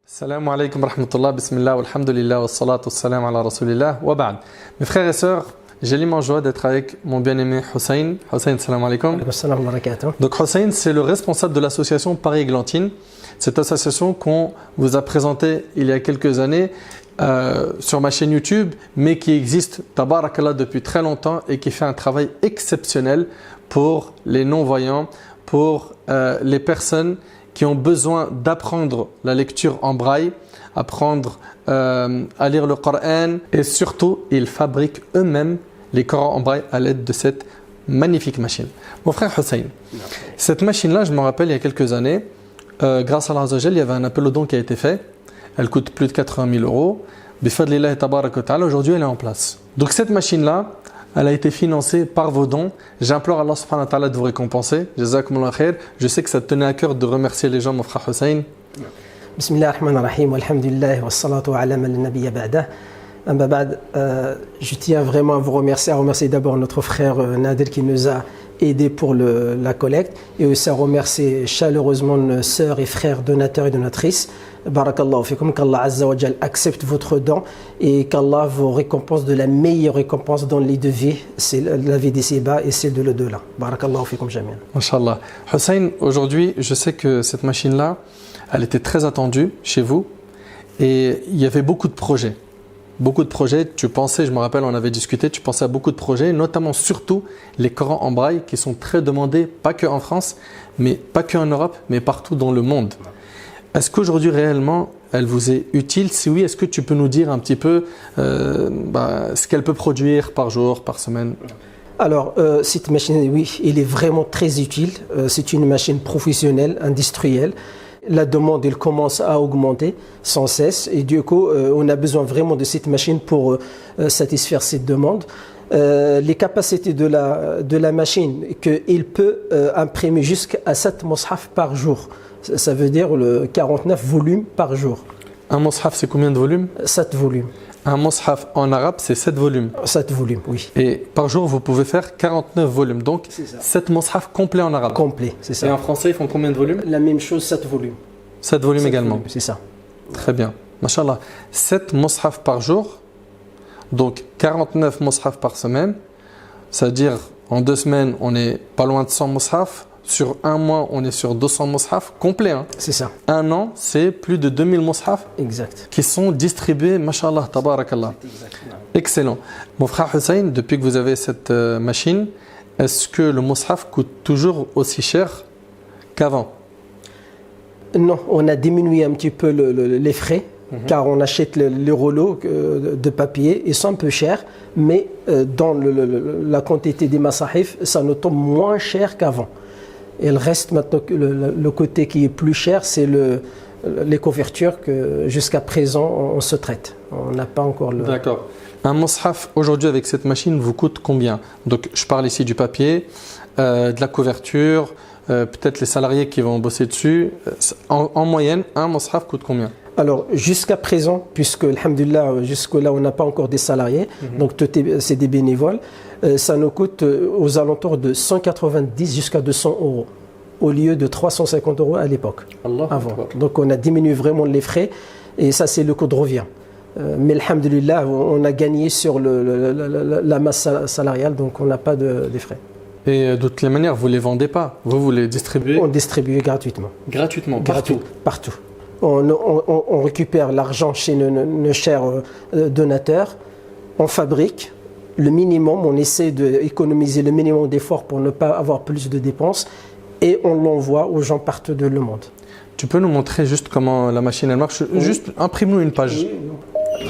Salam alaikum wa rahmatullah, bismillah, walhamdulillah, wa salatu wa salam ala rasulillah, wa ba'd. Mes frères et sœurs, j'ai l'immense joie d'être avec mon bien-aimé Hussein. Hussein, salam alaikum. Donc Hussein, c'est le responsable de l'association Paris-Églantine. Cette association qu'on vous a présentée il y a quelques années sur ma chaîne YouTube, mais qui existe, tabarakallah, depuis très longtemps et qui fait un travail exceptionnel pour les non-voyants, pour les personnes qui ont besoin d'apprendre la lecture en braille, apprendre à lire le Coran, et surtout, ils fabriquent eux-mêmes les Corans en braille à l'aide de cette magnifique machine. Mon frère Hussein, cette machine-là, je me rappelle il y a quelques années, grâce à Allah Azza wa Jal, il y avait un appel au don qui a été fait. Elle coûte plus de 80 000 euros. Bifadlillahi tabarak wa ta'ala, aujourd'hui elle est en place. Donc cette machine-là, elle a été financée par vos dons. J'implore Allah subhanahu wa ta'ala de vous récompenser. Jazakumullah khair. Je sais que ça te tenait à cœur de remercier les gens, mon frère Hussein. Bismillah ar-Rahman ar-Rahim, walhamdulillah, wa salatu ala man nabiyya ba'dah. Je tiens vraiment à vous remercier d'abord notre frère Nader qui nous a aidés pour la collecte, et aussi à remercier chaleureusement nos sœurs et frères donateurs et donatrices. Barakallahu fikum, qu'Allah Azza wa Jal accepte votre don et qu'Allah vous récompense de la meilleure récompense dans les deux vies, c'est la vie d'ici-bas et celle de l'au-delà. Barakallahu fikum jami'an. Masha'Allah. Hussein, aujourd'hui, je sais que cette machine-là, elle était très attendue chez vous et il y avait beaucoup de projets. Beaucoup de projets, tu pensais, je me rappelle, on avait discuté, tu pensais à beaucoup de projets, notamment surtout les Corans en braille qui sont très demandés, pas que en France, mais pas que en Europe, mais partout dans le monde. Est-ce qu'aujourd'hui réellement, elle vous est utile? Si oui, est-ce que tu peux nous dire un petit peu ce qu'elle peut produire par jour, par semaine? Alors, cette machine, oui, elle est vraiment très utile. C'est une machine professionnelle, industrielle. La demande, elle commence à augmenter sans cesse et du coup, on a besoin vraiment de cette machine pour satisfaire cette demande. Les capacités de la machine, qu'il peut imprimer jusqu'à 7 mushaf par jour. Ça veut dire 49 volumes par jour. Un mushaf, c'est combien de volumes? 7 volumes. Un mushaf en arabe, c'est 7 volumes. 7 volumes, oui. Et par jour, vous pouvez faire 49 volumes. Donc, 7 mushaf complets en arabe. Complet, c'est ça. Et en français, ils font combien de volumes? La même chose, 7 volumes. 7 volumes 7 également. C'est ça. Très bien. Masha'Allah. 7 mushaf par jour. Donc, 49 mushaf par semaine. C'est-à-dire, en 2 semaines, on est pas loin de 100 mushaf. Sur un mois, on est sur 200 mushaf complets. Hein. C'est ça. Un an, c'est plus de 2000 mushaf qui sont distribués, mashallah, tabarakallah. Excellent. Mon frère Hussein, depuis que vous avez cette machine, est-ce que le mushaf coûte toujours aussi cher qu'avant? Non, on a diminué un petit peu les frais, car on achète les rouleaux de papier, ils sont un peu chers, mais dans la quantité des masahif, ça nous tombe moins cher qu'avant. Il reste maintenant que le côté qui est plus cher, c'est les couvertures que jusqu'à présent on se traite. On n'a pas encore le... D'accord. Un mushaf aujourd'hui avec cette machine vous coûte combien? Donc je parle ici du papier, de la couverture, peut-être les salariés qui vont bosser dessus. En moyenne, un mushaf coûte combien? Alors jusqu'à présent, puisque alhamdulillah, jusque-là on n'a pas encore des salariés, donc c'est des bénévoles, ça nous coûte aux alentours de 190 jusqu'à 200 euros au lieu de 350 euros à l'époque. Avant. Donc on a diminué vraiment les frais et ça c'est le coût de revient. Mais alhamdulillah, on a gagné sur la masse salariale, donc on n'a pas de frais. Et de toutes les manières, vous ne les vendez pas, vous les distribuez? On distribue gratuitement. Gratuitement, partout? Partout. On récupère l'argent chez nos chers donateurs, on fabrique le minimum, on essaie d'économiser le minimum d'efforts pour ne pas avoir plus de dépenses et on l'envoie aux gens partout dans le monde. Tu peux nous montrer juste comment la machine elle marche? Juste imprime-nous une page. Oui.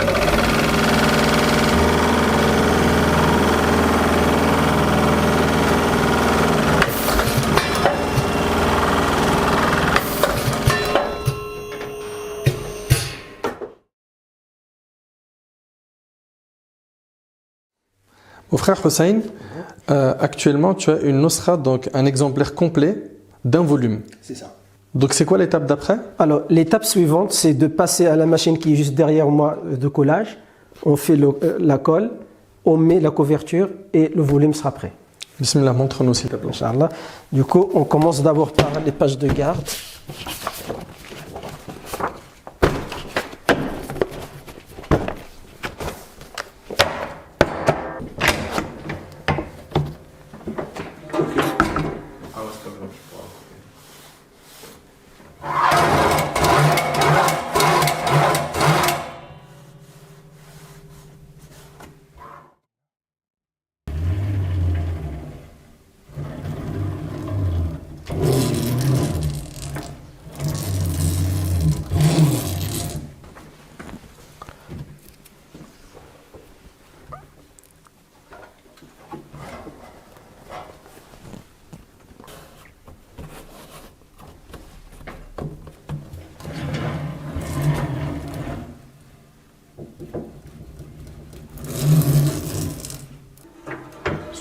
Mon frère Hussein, actuellement tu as une nusra, donc un exemplaire complet d'un volume. C'est ça. Donc c'est quoi l'étape d'après? Alors l'étape suivante, c'est de passer à la machine qui est juste derrière moi de collage. On fait la colle, on met la couverture et le volume sera prêt. Bismillah, montre-nous s'il te plaît. Inch'Allah. Du coup, on commence d'abord par les pages de garde.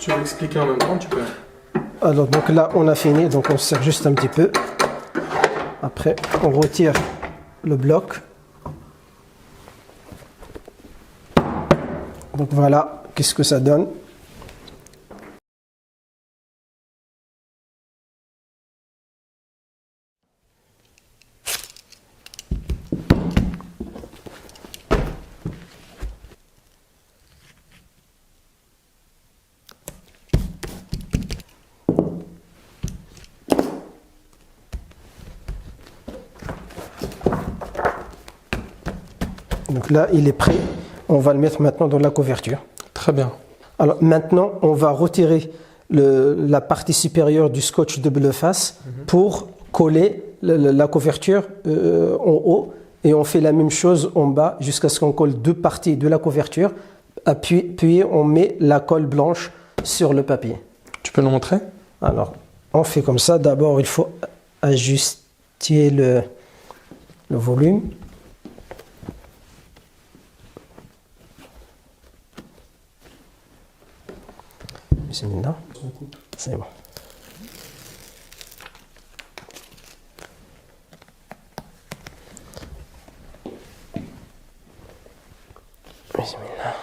tu veux expliquer en même temps, tu peux. Alors donc là on a fini, donc on serre juste un petit peu. Après on retire le bloc. Donc voilà, qu'est-ce que ça donne. Donc là, il est prêt. On va le mettre maintenant dans la couverture. Très bien. Alors maintenant, on va retirer la partie supérieure du scotch double face pour coller la couverture en haut. Et on fait la même chose en bas jusqu'à ce qu'on colle deux parties de la couverture. Puis on met la colle blanche sur le papier. Tu peux nous montrer? Alors, on fait comme ça. D'abord, il faut ajuster le volume. Bismillah. C'est bon. Bismillah.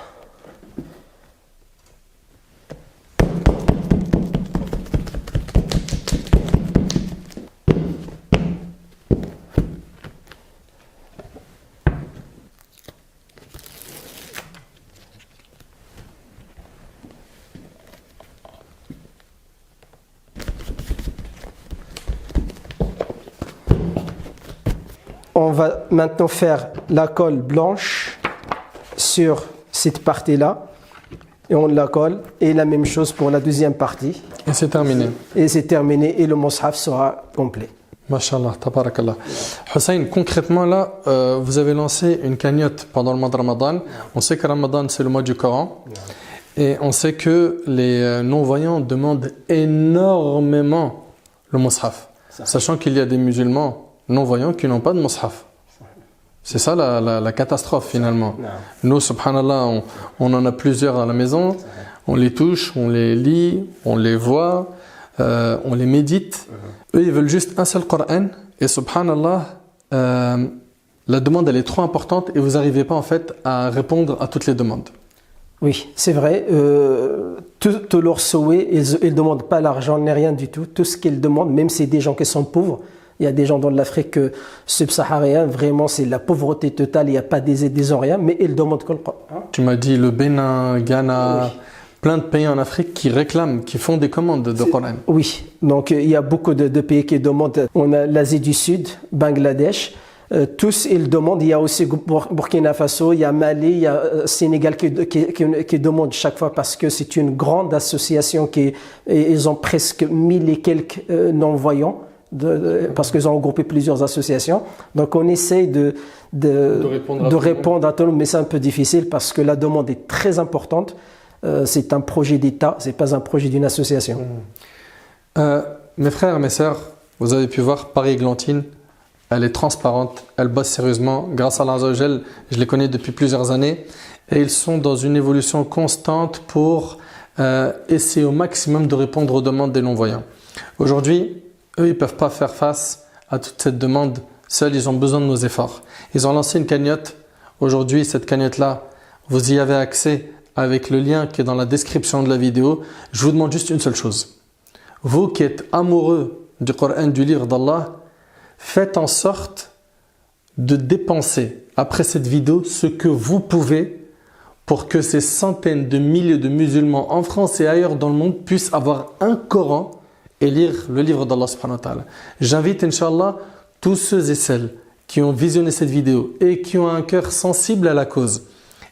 On va maintenant faire la colle blanche sur cette partie-là et on la colle et la même chose pour la deuxième partie. Et c'est terminé. Et c'est terminé et le mushaf sera complet. Masha'Allah, tabarakallah. Hussein, concrètement là, vous avez lancé une cagnotte pendant le mois de Ramadan. On sait que Ramadan c'est le mois du Coran. Et on sait que les non-voyants demandent énormément le mushaf. Sachant qu'il y a des musulmans non-voyants qui n'ont pas de mushaf. C'est ça la catastrophe finalement. Nous, subhanallah, on en a plusieurs à la maison. On les touche, on les lit, on les voit, on les médite. Eux, ils veulent juste un seul Coran. Et subhanallah, la demande elle est trop importante et vous n'arrivez pas en fait à répondre à toutes les demandes. Oui, c'est vrai. Tout leur souhait, ils ne demandent pas l'argent ni rien du tout. Tout ce qu'ils demandent, même si c'est des gens qui sont pauvres, il y a des gens dans l'Afrique subsaharienne, vraiment c'est la pauvreté totale, il n'y a pas des aides, des rien, mais ils demandent que le Coran. Tu m'as dit le Bénin, Ghana, oui. Plein de pays en Afrique qui réclament, qui font des commandes de Coran. Oui, donc il y a beaucoup de pays qui demandent. On a l'Asie du Sud, Bangladesh. Tous ils demandent, il y a aussi Burkina Faso, il y a Mali, il y a Sénégal qui demandent chaque fois parce que c'est une grande association ils ont presque 1000 et quelques non-voyants parce qu'ils ont regroupé plusieurs associations. Donc on essaye de répondre à tout le monde, mais c'est un peu difficile parce que la demande est très importante. C'est un projet d'État, c'est pas un projet d'une association. Mes frères, mes sœurs, vous avez pu voir Paris-Églantine. Elle est transparente, elle bosse sérieusement. Grâce à Allah Azza wa Jal, je les connais depuis plusieurs années. Et ils sont dans une évolution constante pour essayer au maximum de répondre aux demandes des non-voyants. Aujourd'hui, eux, ils ne peuvent pas faire face à toute cette demande. Seuls, ils ont besoin de nos efforts. Ils ont lancé une cagnotte. Aujourd'hui, cette cagnotte-là, vous y avez accès avec le lien qui est dans la description de la vidéo. Je vous demande juste une seule chose. Vous qui êtes amoureux du Coran, du livre d'Allah, faites en sorte de dépenser après cette vidéo ce que vous pouvez pour que ces centaines de milliers de musulmans en France et ailleurs dans le monde puissent avoir un Coran et lire le livre d'Allah subhanahu wa ta'ala. J'invite Inch'Allah tous ceux et celles qui ont visionné cette vidéo et qui ont un cœur sensible à la cause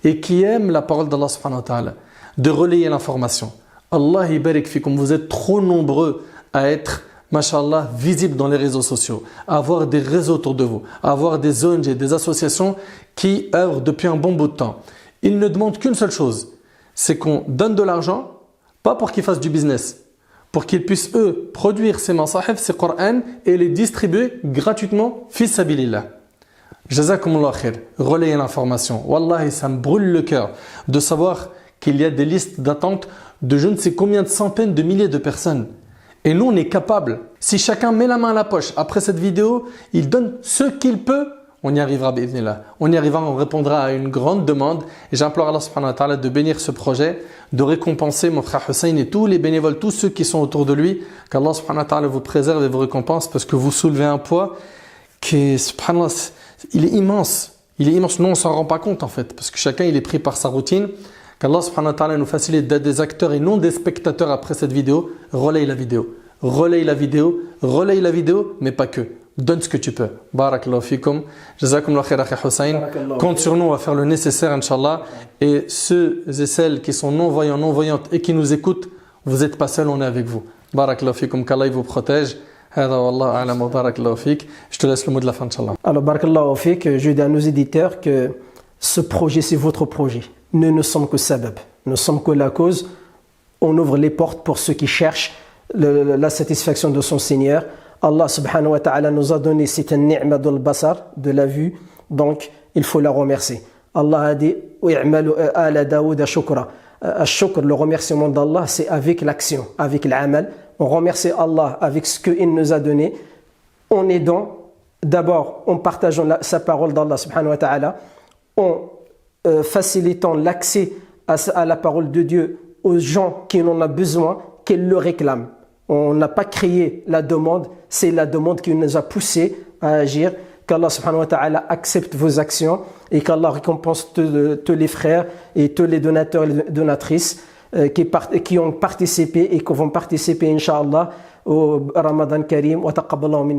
et qui aiment la parole d'Allah subhanahu wa ta'ala de relayer l'information. Allah ibarik fikum, vous êtes trop nombreux à être Masha'Allah, visible dans les réseaux sociaux, avoir des réseaux autour de vous, avoir des ONG, des associations qui œuvrent depuis un bon bout de temps. Ils ne demandent qu'une seule chose, c'est qu'on donne de l'argent, pas pour qu'ils fassent du business, pour qu'ils puissent eux produire ces masahif, ces Qur'an et les distribuer gratuitement, fi sabilillah. Jazakumullah khair, relayez l'information. Wallahi, ça me brûle le cœur de savoir qu'il y a des listes d'attente de je ne sais combien de centaines de milliers de personnes. Et nous, on est capable. Si chacun met la main à la poche après cette vidéo, il donne ce qu'il peut, on y arrivera, bi'idhnillah. On y arrivera, on répondra à une grande demande. Et j'implore Allah subhanahu wa ta'ala de bénir ce projet, de récompenser mon frère Hussein et tous les bénévoles, tous ceux qui sont autour de lui. Qu'Allah subhanahu wa ta'ala vous préserve et vous récompense parce que vous soulevez un poids qui, subhanallah, il est immense. Il est immense. Nous, on ne s'en rend pas compte en fait, parce que chacun il est pris par sa routine. Qu'Allah subhanahu wa ta'ala nous facilite d'être des acteurs et non des spectateurs après cette vidéo. Relaye la vidéo. Relaye la vidéo. Relaye la vidéo, mais pas que. Donne ce que tu peux. Barakallahu fikum. Jazakumullah khair akhi Hussein. Compte sur nous à faire le nécessaire, Inch'Allah. Et ceux et celles qui sont non-voyants, non-voyantes et qui nous écoutent, vous n'êtes pas seuls, on est avec vous. Barakallahu fikum. Qu'Allah vous protège. هذا والله أعلم وبارك الله فيك. Je te laisse le mot de la fin, Inch'Allah. Alors, barakallahu fik, je dis à nos éditeurs que ce projet, c'est votre projet. Nous ne sommes que sabab. Nous sommes que la cause. On ouvre les portes pour ceux qui cherchent la satisfaction de son Seigneur. Allah subhanahu wa ta'ala nous a donné cette ni'ma de basar, de la vue. Donc, il faut la remercier. Allah a dit وَيَعْمَلُ آلَ دَاوُدَ شُكْرًا. Al-shukr, le remerciement d'Allah, c'est avec l'action, avec l'amal. On remercie Allah avec ce qu'il nous a donné en aidant, d'abord en partageant sa parole d'Allah subhanahu wa ta'ala, en facilitant l'accès à la parole de Dieu aux gens qui en ont besoin, qui le réclament. On n'a pas créé la demande, c'est la demande qui nous a poussé à agir. Qu'Allah subhanahu wa ta'ala accepte vos actions et qu'Allah récompense tous les frères et tous les donateurs et donatrices qui ont participé et qui vont participer, Inch'Allah, au Ramadan Karim. Wa taqabbalallahu minna.